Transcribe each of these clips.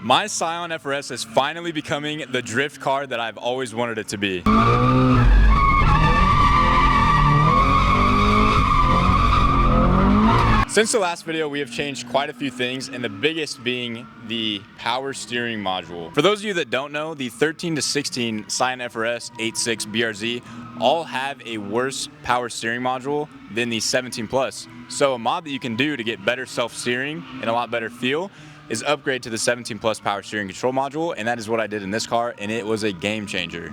My Scion FRS is finally becoming the drift car that I've always wanted it to be. Since the last video, we have changed quite a few things, and the biggest being the power steering module. For those of you that don't know, the 13 to 16 Scion FRS 8.6 BRZ all have a worse power steering module than the 17 Plus. So a mod that you can do to get better self-steering and a lot better feel is upgrade to the 17 Plus power steering control module, and that is what I did in this car, and it was a game changer.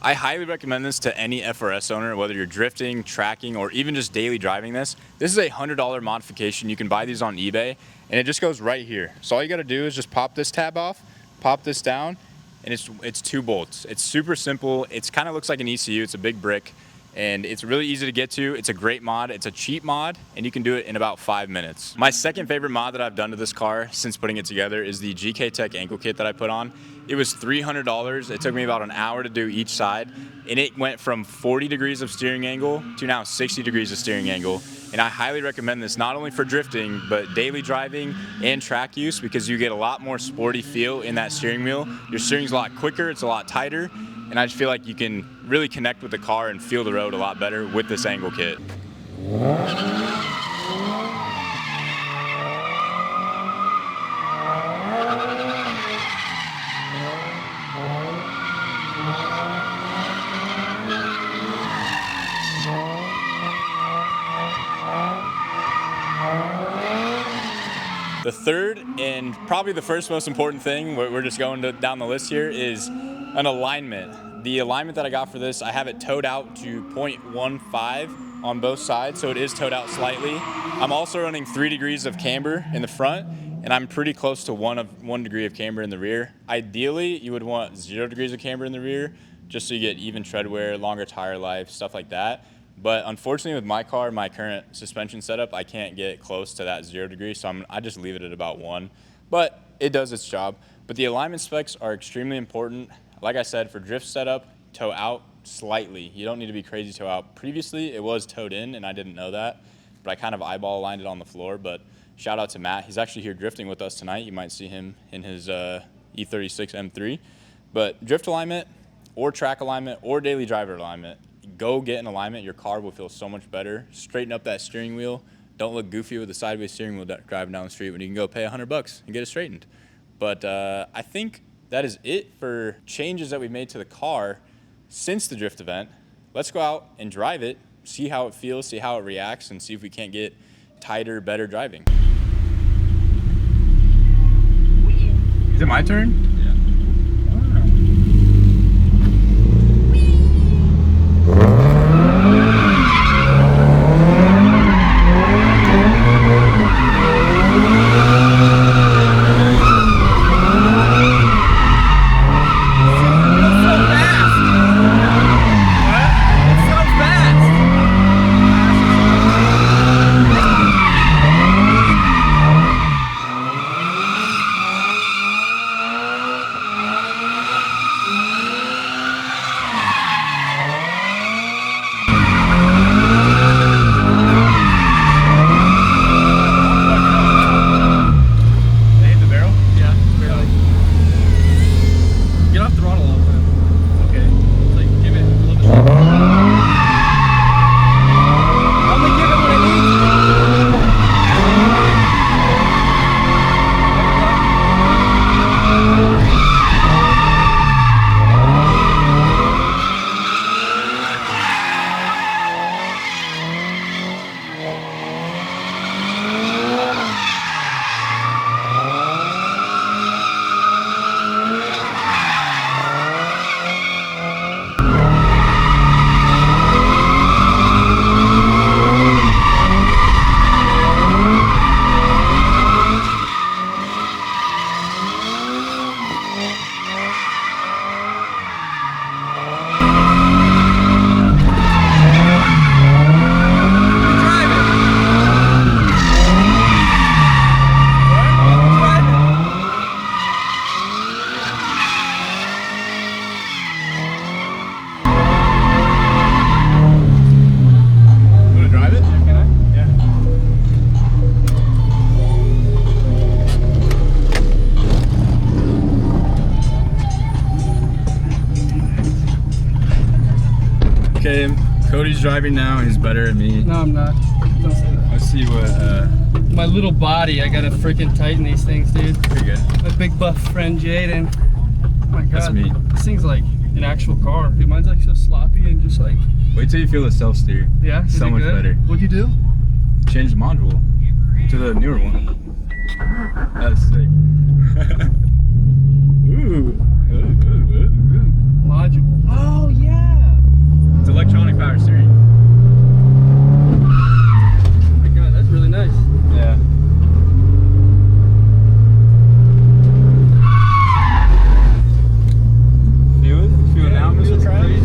I highly recommend this to any FRS owner, whether you're drifting, tracking, or even just daily driving this. This is a $100 modification. You can buy these on eBay, and it just goes right here. So all you gotta do is just pop this tab off, pop this down, and it's 2 bolts. It's super simple. It kind of looks like an ECU. It's a big brick, and it's really easy to get to. It's a great mod. It's a cheap mod, and you can do it in about 5 minutes. My second favorite mod that I've done to this car since putting it together is the GK Tech ankle kit that I put on. It was $300. It took me about an hour to do each side, and it went from 40 degrees of steering angle to now 60 degrees of steering angle. And I highly recommend this not only for drifting, but daily driving and track use, because you get a lot more sporty feel in that steering wheel. Your steering's a lot quicker, it's a lot tighter, and I just feel like you can really connect with the car and feel the road a lot better with this angle kit. The third, and probably the first most important thing, we're just going down the list here, is an alignment. The alignment that I got for this, I have it towed out to 0.15 on both sides, so it is towed out slightly. I'm also running 3 degrees of camber in the front, and I'm pretty close to 1 degree of camber in the rear. Ideally, you would want 0 degrees of camber in the rear, just so you get even tread wear, longer tire life, stuff like that. But unfortunately with my car, my current suspension setup, I can't get close to that 0 degree, so I just leave it at about 1. But it does its job. But the alignment specs are extremely important. Like I said, for drift setup, toe out slightly. You don't need to be crazy toe out. Previously, it was towed in, and I didn't know that, but I kind of eyeball aligned it on the floor. But shout out to Matt. He's actually here drifting with us tonight. You might see him in his E36 M3. But drift alignment or track alignment or daily driver alignment, go get an alignment. Your car will feel so much better. Straighten up that steering wheel. Don't look goofy with a sideways steering wheel driving down the street when you can go pay $100 and get it straightened. But I think that is it for changes that we've made to the car since the drift event. Let's go out and drive it, see how it feels, see how it reacts, and see if we can't get tighter, better driving. Is it my turn? Okay, Cody's driving now. He's better at me. No, I'm not. Don't say that. Let's see what. My little body, I gotta freaking tighten these things, dude. Pretty good. My big buff friend Jaden. Oh my god. That's me. This thing's like an actual car. Dude, mine's like so sloppy and just like. Wait till you feel the self steer. Yeah, so much better. What'd you do? Change the module to the newer one. That's sick. Ooh. Module. Oh yeah. It's electronic power steering. Oh my god, that's really nice. Yeah. Feel it? Feel it now, Mr. Krabs?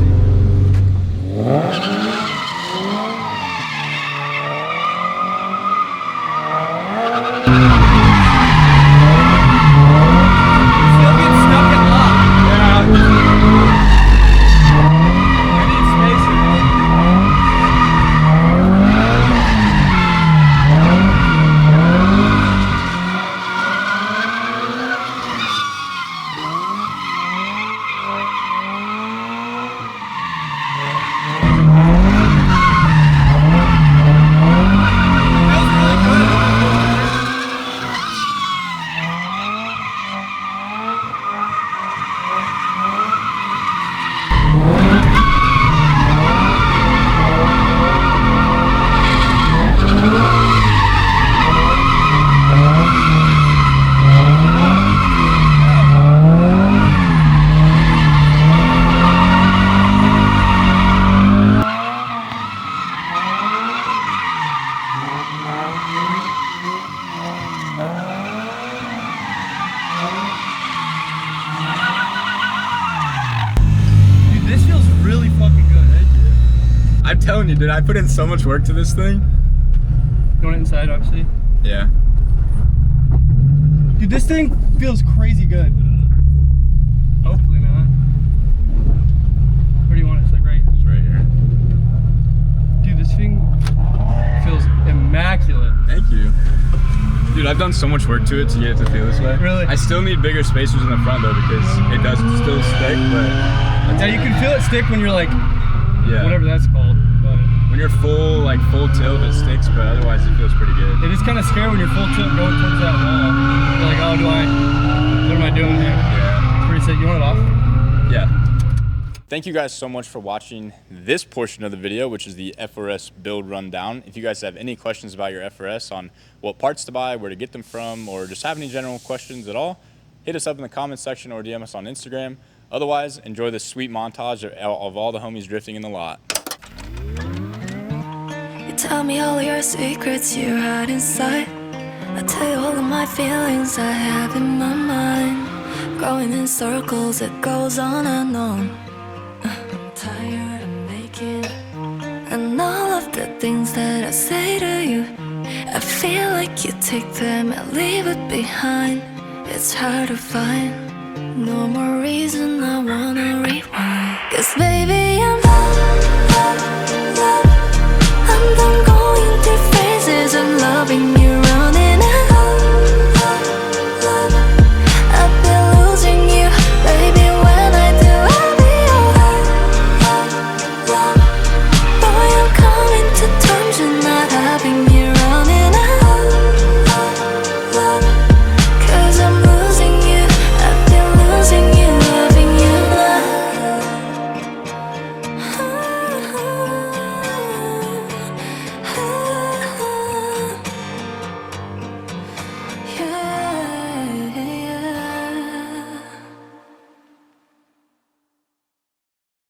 I'm telling you, dude, I put in so much work to this thing. You want it inside, obviously? Yeah. Dude, this thing feels crazy good. Hopefully not. Where do you want it? It's like right? It's right here. Dude, this thing feels immaculate. Thank you. Dude, I've done so much work to it to get it to feel this way. Really? I still need bigger spacers in the front though because it does still stick, but... Yeah, you can feel it stick when you're like, yeah, whatever that's called. But when you're full tilt, it sticks, but otherwise it feels pretty good. it is kind of scary when you're full tilt going towards that wall. You're like, oh, what am I doing here? Yeah. It's pretty sick. You want it off? Yeah. Thank you guys so much for watching this portion of the video, which is the FRS build rundown. If you guys have any questions about your FRS on what parts to buy, where to get them from, or just have any general questions at all, hit us up in the comments section or DM us on Instagram. Otherwise, enjoy this sweet montage of all the homies drifting in the lot. You tell me all your secrets you hide inside. I tell you all of my feelings I have in my mind. Going in circles, it goes on and on. I'm tired of making and all of the things that I say to you, I feel like you take them and leave it behind. It's hard to find. No more reason I wanna rewind. 'Cause baby,